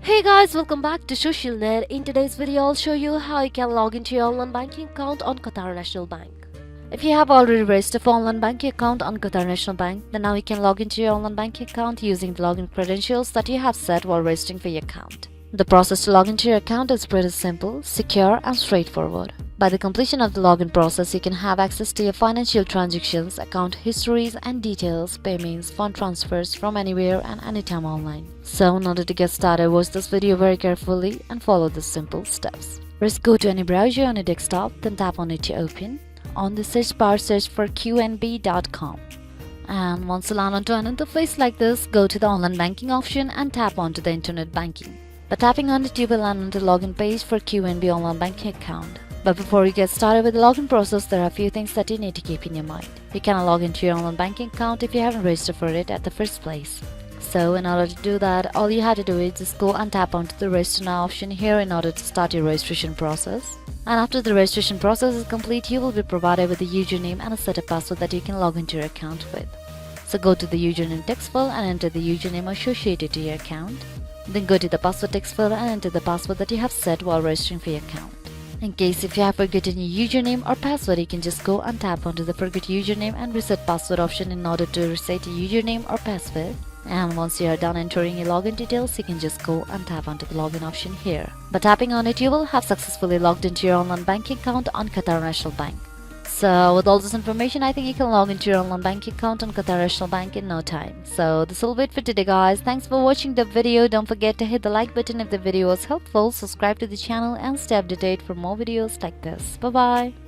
Hey guys, welcome back to Social Net. In today's video, I'll show you how you can log into your online banking account on Qatar National Bank. If you have already registered for online banking account on Qatar National Bank, then now you can log into your online banking account using the login credentials that you have set while registering for your account. The process to log into your account is pretty simple, secure and straightforward. By the completion of the login process, you can have access to your financial transactions, account histories and details, payments, fund transfers from anywhere and anytime online. So in order to get started, watch this video very carefully and follow the simple steps. First, go to any browser on your desktop, then tap on it to open. On the search bar, search for qnb.com. And once you land onto an interface like this, go to the online banking option and tap onto the internet banking. By tapping on it, you will land on the login page for QNB online banking account. But before you get started with the login process, there are a few things that you need to keep in your mind. You cannot log into your online banking account if you haven't registered for it at the first place. So in order to do that, all you have to do is just go and tap onto the register now option here in order to start your registration process. And after the registration process is complete, you will be provided with a username and a set of password that you can log into your account with. So go to the username text field and enter the username associated to your account. Then go to the password text field and enter the password that you have set while registering for your account. In case if you have forgotten your username or password, you can just go and tap onto the forget username and reset password option in order to reset your username or password. And once you are done entering your login details, you can just go and tap onto the login option here. By tapping on it, you will have successfully logged into your online banking account on Qatar National Bank. So with all this information, I think you can log into your online banking account on Qatar National Bank in no time. So this will be it for today guys. Thanks for watching the video. Don't forget to hit the like button if the video was helpful, subscribe to the channel and stay updated for more videos like this. Bye bye.